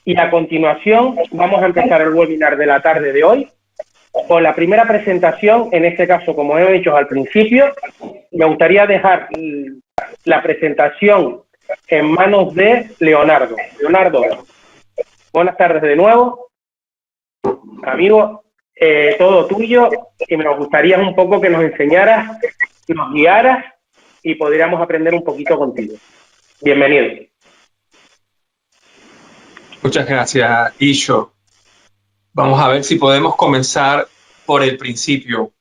Y a continuación vamos a empezar el webinar de la tarde de hoy con la primera presentación. En este caso, como he dicho al principio, me gustaría dejar la presentación en manos de Leonardo. Leonardo, buenas tardes de nuevo. Amigo, todo tuyo, y me gustaría un poco que nos enseñaras, nos guiaras y podríamos aprender un poquito contigo. Bienvenido. Muchas gracias, Isho. Vamos a ver si podemos comenzar por el principio.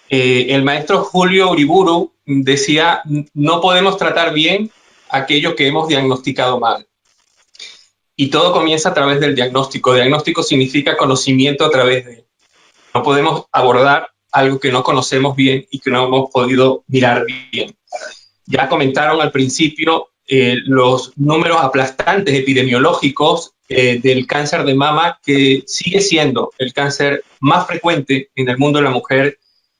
El maestro Julio Uriburu decía, no podemos tratar bien aquello que hemos diagnosticado mal. Y todo comienza a través del diagnóstico. Diagnóstico significa conocimiento a través de. No podemos abordar algo que no conocemos bien y que no hemos podido mirar bien. Ya comentaron al principio los números aplastantes epidemiológicos del cáncer de mama, que sigue siendo el cáncer más frecuente en el mundo de la mujer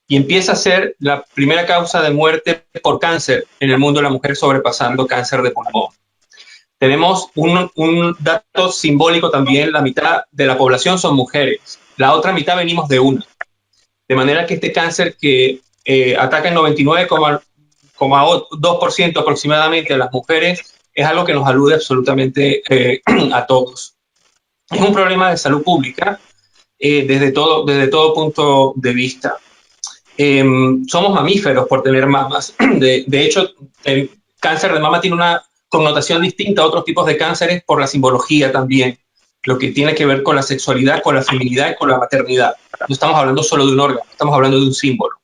y empieza a ser la primera causa de muerte por cáncer en el mundo de la mujer, sobrepasando cáncer de pulmón. Tenemos un dato simbólico también: la mitad de la población son mujeres, la otra mitad venimos de una. De manera que este cáncer que ataca el 99,2% aproximadamente a las mujeres es algo que nos alude absolutamente a todos. Es un problema de salud pública desde todo punto de vista. Somos mamíferos por tener mamas. De hecho, el cáncer de mama tiene una connotación distinta a otros tipos de cánceres por la simbología también, lo que tiene que ver con la sexualidad, con la feminidad y con la maternidad. No estamos hablando solo de un órgano, estamos hablando de un símbolo.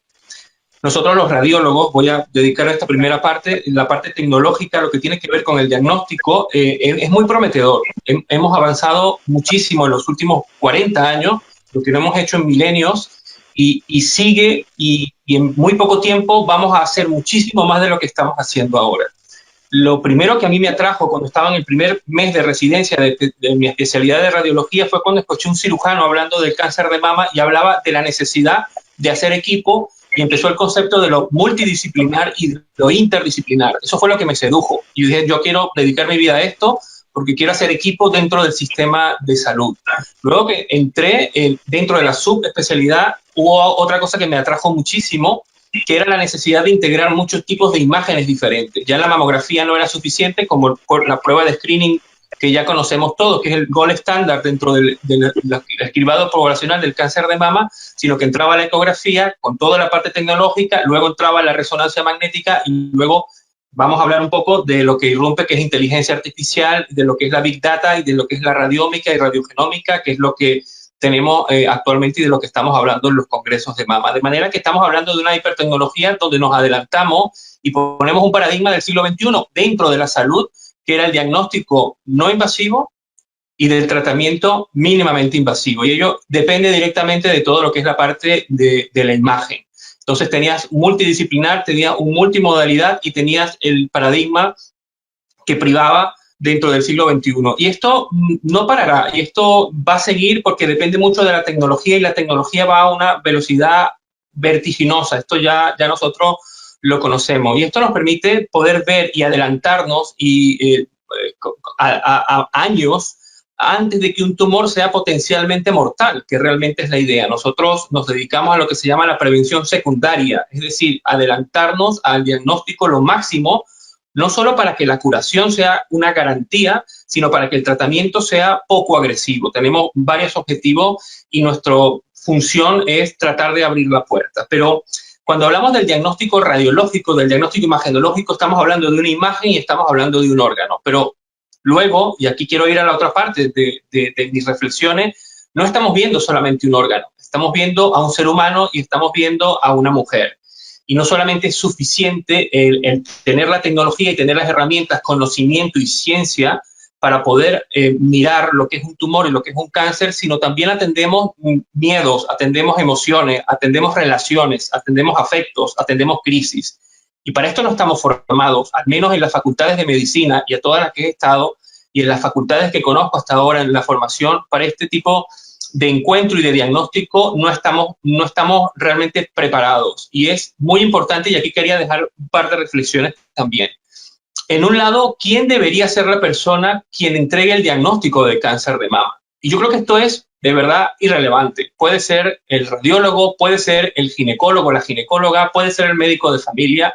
Nosotros los radiólogos, voy a dedicar a esta primera parte, la parte tecnológica, lo que tiene que ver con el diagnóstico, es muy prometedor. Hemos avanzado muchísimo en los últimos 40 años, lo que no hemos hecho en milenios, y sigue, y en muy poco tiempo vamos a hacer muchísimo más de lo que estamos haciendo ahora. Lo primero que a mí me atrajo cuando estaba en el primer mes de residencia de mi especialidad de radiología fue cuando escuché un cirujano hablando del cáncer de mama y hablaba de la necesidad de hacer equipo, y empezó el concepto de lo multidisciplinar y de lo interdisciplinar. Eso fue lo que me sedujo. Y dije, yo quiero dedicar mi vida a esto porque quiero hacer equipo dentro del sistema de salud. Luego que entré dentro de la subespecialidad, hubo otra cosa que me atrajo muchísimo, que era la necesidad de integrar muchos tipos de imágenes diferentes. Ya la mamografía no era suficiente como la prueba de screening que ya conocemos todos, que es el gold estándar dentro del cribado poblacional del cáncer de mama, sino que entraba la ecografía con toda la parte tecnológica, luego entraba la resonancia magnética y luego vamos a hablar un poco de lo que irrumpe, que es inteligencia artificial, de lo que es la Big Data y de lo que es la radiómica y radiogenómica, que es lo que tenemos actualmente y de lo que estamos hablando en los congresos de mama. De manera que estamos hablando de una hipertecnología donde nos adelantamos y ponemos un paradigma del siglo XXI dentro de la salud, que era el diagnóstico no invasivo y del tratamiento mínimamente invasivo. Y ello depende directamente de todo lo que es la parte de la imagen. Entonces tenías multidisciplinar, tenías un multimodalidad y tenías el paradigma que privaba dentro del siglo XXI. Y esto no parará, y esto va a seguir porque depende mucho de la tecnología, y la tecnología va a una velocidad vertiginosa. Esto ya nosotros lo conocemos, y esto nos permite poder ver y adelantarnos a años antes de que un tumor sea potencialmente mortal, que realmente es la idea. Nosotros nos dedicamos a lo que se llama la prevención secundaria, es decir, adelantarnos al diagnóstico lo máximo, no solo para que la curación sea una garantía, sino para que el tratamiento sea poco agresivo. Tenemos varios objetivos y nuestra función es tratar de abrir la puerta. Pero cuando hablamos del diagnóstico radiológico, del diagnóstico imagenológico, estamos hablando de una imagen y estamos hablando de un órgano. Pero luego, y aquí quiero ir a la otra parte de mis reflexiones, no estamos viendo solamente un órgano, estamos viendo a un ser humano y estamos viendo a una mujer. Y no solamente es suficiente el tener la tecnología y tener las herramientas, conocimiento y ciencia para poder mirar lo que es un tumor y lo que es un cáncer, sino también atendemos miedos, atendemos emociones, atendemos relaciones, atendemos afectos, atendemos crisis. Y para esto no estamos formados, al menos en las facultades de medicina y a todas las que he estado, y en las facultades que conozco hasta ahora en la formación, para este tipo de encuentro y de diagnóstico no estamos realmente preparados. Y es muy importante, y aquí quería dejar un par de reflexiones también. en un lado, ¿quién debería ser la persona quien entregue el diagnóstico de cáncer de mama? Y yo creo que esto es de verdad irrelevante. Puede ser el radiólogo, puede ser el ginecólogo, la ginecóloga, puede ser el médico de familia,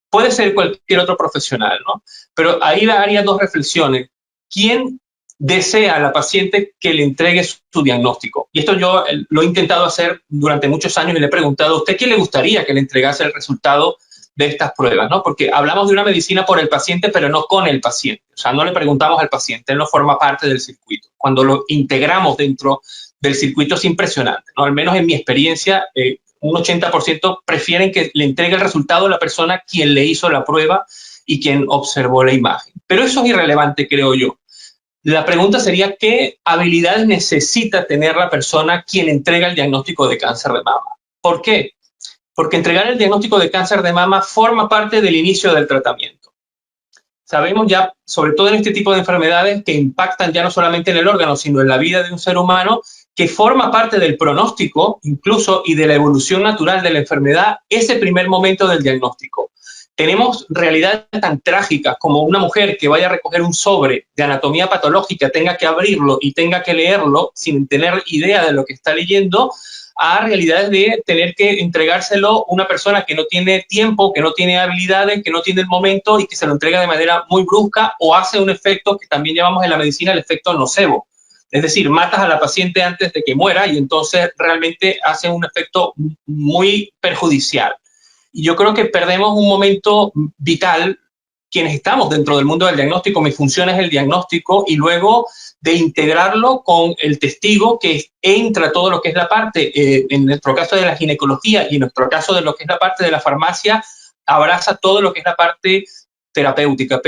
puede ser cualquier otro profesional, ¿no? Pero ahí haría dos reflexiones. ¿Quién desea a la paciente que le entregue su diagnóstico? Y esto yo lo he intentado hacer durante muchos años y le he preguntado a usted quién le gustaría que le entregase el resultado de estas pruebas, ¿no? Porque hablamos de una medicina por el paciente, pero no con el paciente. O sea, no le preguntamos al paciente, él no forma parte del circuito. Cuando lo integramos dentro del circuito es impresionante, ¿no? Al menos en mi experiencia, un 80% prefieren que le entregue el resultado a la persona quien le hizo la prueba y quien observó la imagen. Pero eso es irrelevante, creo yo. La pregunta sería, ¿qué habilidades necesita tener la persona quien entrega el diagnóstico de cáncer de mama? ¿Por qué? Porque entregar el diagnóstico de cáncer de mama forma parte del inicio del tratamiento. Sabemos ya, sobre todo en este tipo de enfermedades que impactan ya no solamente en el órgano, sino en la vida de un ser humano, que forma parte del pronóstico, incluso, y de la evolución natural de la enfermedad, ese primer momento del diagnóstico. Tenemos realidades tan trágicas como una mujer que vaya a recoger un sobre de anatomía patológica, tenga que abrirlo y tenga que leerlo sin tener idea de lo que está leyendo, a realidades de tener que entregárselo a una persona que no tiene tiempo, que no tiene habilidades, que no tiene el momento y que se lo entrega de manera muy brusca o hace un efecto que también llamamos en la medicina el efecto nocebo. Es decir, matas a la paciente antes de que muera y entonces realmente hace un efecto muy perjudicial. Y yo creo que perdemos un momento vital quienes estamos dentro del mundo del diagnóstico. Mi función es el diagnóstico y luego de integrarlo con el testigo que entra todo lo que es la parte, en nuestro caso de la ginecología y en nuestro caso de lo que es la parte de la farmacia, abraza todo lo que es la parte terapéutica.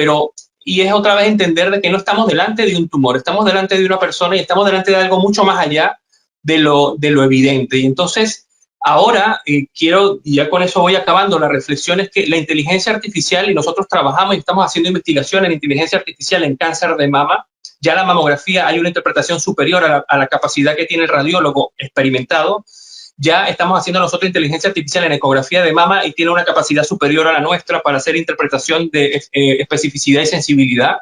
Y es otra vez entender de que no estamos delante de un tumor, estamos delante de una persona y estamos delante de algo mucho más allá de lo evidente. Y entonces, ahora quiero, y ya con eso voy acabando, la reflexión es que la inteligencia artificial, y nosotros trabajamos y estamos haciendo investigación en inteligencia artificial en cáncer de mama. Ya la mamografía hay una interpretación superior a la capacidad que tiene el radiólogo experimentado. Ya estamos haciendo nosotros inteligencia artificial en ecografía de mama y tiene una capacidad superior a la nuestra para hacer interpretación de especificidad y sensibilidad.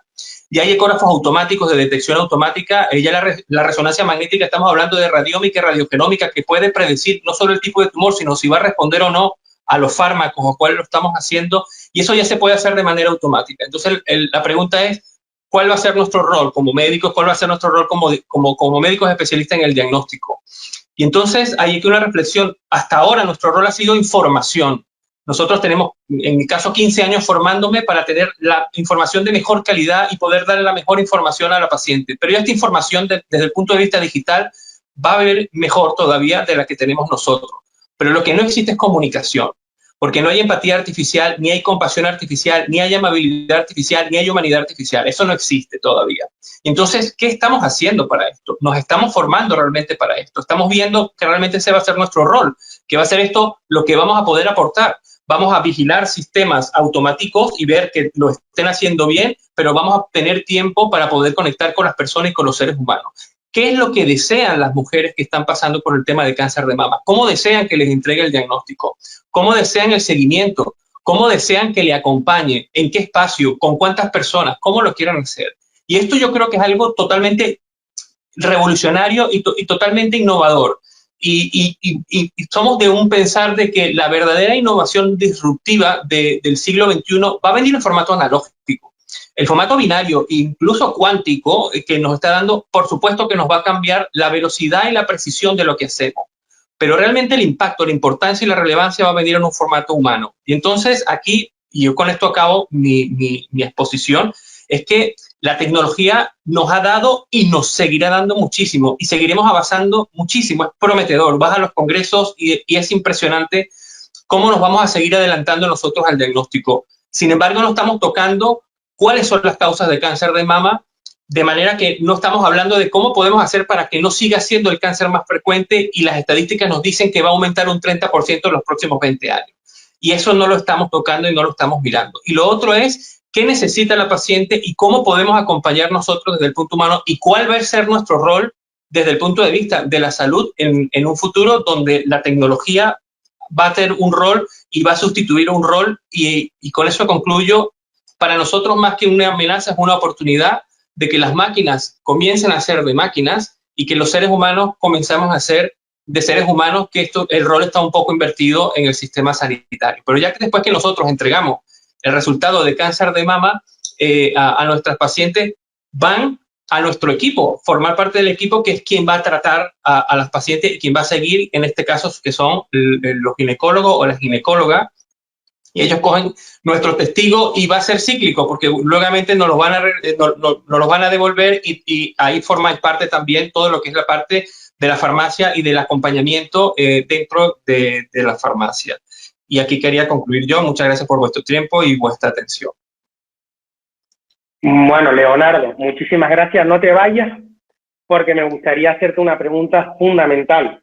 Ya hay ecógrafos automáticos de detección automática. Ya la resonancia magnética, estamos hablando de radiómica y radiogenómica, que puede predecir no solo el tipo de tumor, sino si va a responder o no a los fármacos o cuál lo estamos haciendo. Y eso ya se puede hacer de manera automática. Entonces, la pregunta es, ¿cuál va a ser nuestro rol como médicos? ¿Cuál va a ser nuestro rol como médicos especialistas en el diagnóstico? Y entonces hay que una reflexión. Hasta ahora nuestro rol ha sido información. Nosotros tenemos, en mi caso, 15 años formándome para tener la información de mejor calidad y poder darle la mejor información a la paciente. Pero esta información, desde el punto de vista digital, va a ver mejor todavía de la que tenemos nosotros. Pero lo que no existe es comunicación. Porque no hay empatía artificial, ni hay compasión artificial, ni hay amabilidad artificial, ni hay humanidad artificial. Eso no existe todavía. Entonces, ¿qué estamos haciendo para esto? Nos estamos formando realmente para esto. Estamos viendo que realmente ese va a ser nuestro rol, que va a ser esto lo que vamos a poder aportar. Vamos a vigilar sistemas automáticos y ver que lo estén haciendo bien, pero vamos a tener tiempo para poder conectar con las personas y con los seres humanos. ¿Qué es lo que desean las mujeres que están pasando por el tema de cáncer de mama? ¿Cómo desean que les entregue el diagnóstico? ¿Cómo desean el seguimiento? ¿Cómo desean que le acompañe? ¿En qué espacio? ¿Con cuántas personas? ¿Cómo lo quieran hacer? Y esto yo creo que es algo totalmente revolucionario y totalmente innovador. Y somos de un pensar de que la verdadera innovación disruptiva del siglo XXI va a venir en formato analógico. El formato binario, incluso cuántico, que nos está dando, por supuesto que nos va a cambiar la velocidad y la precisión de lo que hacemos. Pero realmente el impacto, la importancia y la relevancia va a venir en un formato humano. Y entonces aquí, y yo con esto acabo mi exposición, es que la tecnología nos ha dado y nos seguirá dando muchísimo y seguiremos avanzando muchísimo. Es prometedor. Vas a los congresos y es impresionante cómo nos vamos a seguir adelantando nosotros al diagnóstico. Sin embargo, no estamos tocando cuáles son las causas de cáncer de mama, de manera que no estamos hablando de cómo podemos hacer para que no siga siendo el cáncer más frecuente y las estadísticas nos dicen que va a aumentar un 30% en los próximos 20 años. Y eso no lo estamos tocando y no lo estamos mirando. Y lo otro es qué necesita la paciente y cómo podemos acompañar nosotros desde el punto humano y cuál va a ser nuestro rol desde el punto de vista de la salud en un futuro donde la tecnología va a tener un rol y va a sustituir un rol. Y con eso concluyo. para nosotros más que una amenaza es una oportunidad de que las máquinas comiencen a ser de máquinas y que los seres humanos comencemos a ser de seres humanos, que el rol está un poco invertido en el sistema sanitario. Pero ya que después que nosotros entregamos el resultado de cáncer de mama a nuestras pacientes, van a nuestro equipo, formar parte del equipo que es quien va a tratar a las pacientes y quien va a seguir, en este caso, que son los ginecólogos o las ginecólogas, y ellos cogen nuestros testigos y va a ser cíclico, porque luego nos los van a devolver y ahí forma parte también todo lo que es la parte de la farmacia y del acompañamiento dentro de la farmacia. Y aquí quería concluir yo. Muchas gracias por vuestro tiempo y vuestra atención. Bueno, Leonardo, muchísimas gracias. No te vayas, porque me gustaría hacerte una pregunta fundamental.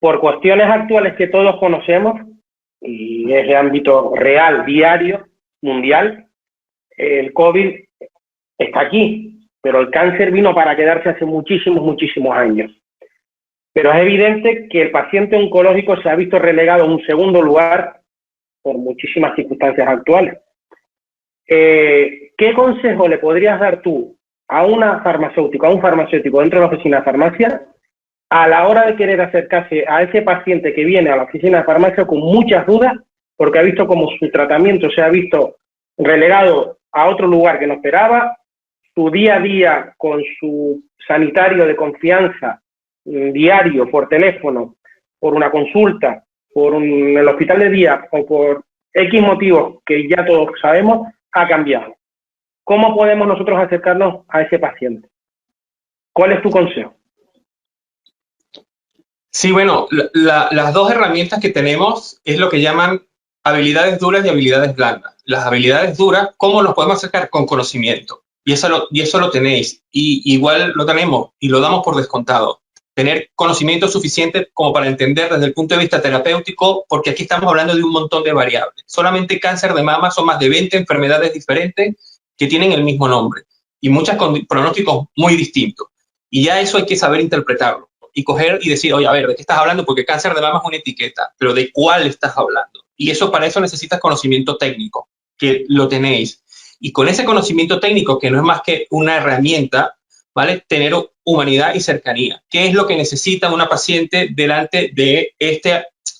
Por cuestiones actuales que todos conocemos, y es de ámbito real, diario, mundial, el COVID está aquí, pero el cáncer vino para quedarse hace muchísimos años. Pero es evidente que el paciente oncológico se ha visto relegado a un segundo lugar por muchísimas circunstancias actuales. ¿Qué consejo le podrías dar tú a una farmacéutica, a un farmacéutico dentro de la oficina de farmacia, a la hora de querer acercarse a ese paciente que viene a la oficina de farmacia con muchas dudas, porque ha visto como su tratamiento se ha visto relegado a otro lugar que no esperaba, su día a día con su sanitario de confianza, diario, por teléfono, por una consulta, el hospital de día o por X motivos que ya todos sabemos, ha cambiado? ¿Cómo podemos nosotros acercarnos a ese paciente? ¿Cuál es tu consejo? Sí, bueno, las dos herramientas que tenemos es lo que llaman habilidades duras y habilidades blandas. Las habilidades duras, ¿cómo nos podemos acercar? Con conocimiento. Y eso lo tenéis. Y igual lo tenemos y lo damos por descontado. Tener conocimiento suficiente como para entender desde el punto de vista terapéutico, porque aquí estamos hablando de un montón de variables. Solamente cáncer de mama son más de 20 enfermedades diferentes que tienen el mismo nombre y muchos pronósticos muy distintos. Y ya eso hay que saber interpretarlo y coger y decir, oye, a ver, ¿de qué estás hablando? Porque cáncer de mama es una etiqueta, pero ¿de cuál estás hablando? Y para eso necesitas conocimiento técnico, que lo tenéis. Y con ese conocimiento técnico, que no es más que una herramienta, ¿vale? Tener humanidad y cercanía. ¿Qué es lo que necesita una paciente delante de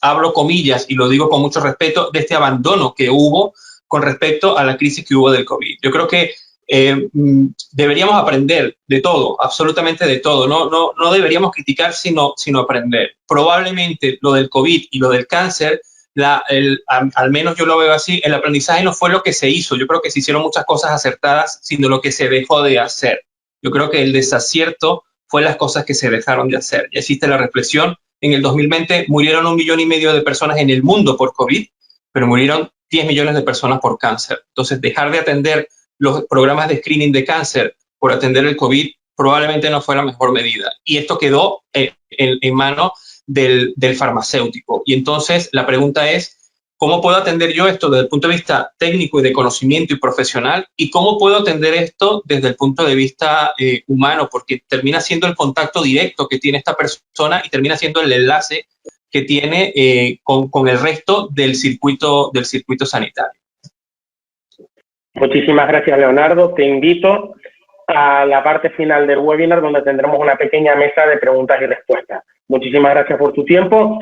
hablo comillas, y lo digo con mucho respeto, de este abandono que hubo con respecto a la crisis que hubo del COVID? Yo creo que deberíamos aprender de todo, absolutamente de todo. No deberíamos criticar, sino aprender. Probablemente lo del COVID y lo del cáncer, al menos yo lo veo así, el aprendizaje no fue lo que se hizo. Yo creo que se hicieron muchas cosas acertadas, sino lo que se dejó de hacer. Yo creo que el desacierto fue las cosas que se dejaron de hacer. Ya existe la reflexión. En el 2020 murieron 1,5 millones de personas en el mundo por COVID, pero murieron 10 millones de personas por cáncer. Entonces, dejar de atender los programas de screening de cáncer por atender el COVID probablemente no fue la mejor medida. Y esto quedó en manos del farmacéutico. Y entonces la pregunta es, ¿cómo puedo atender yo esto desde el punto de vista técnico y de conocimiento y profesional? ¿Y cómo puedo atender esto desde el punto de vista humano? Porque termina siendo el contacto directo que tiene esta persona y termina siendo el enlace que tiene con el resto del circuito sanitario. Muchísimas gracias, Leonardo. Te invito a la parte final del webinar, donde tendremos una pequeña mesa de preguntas y respuestas. Muchísimas gracias por tu tiempo.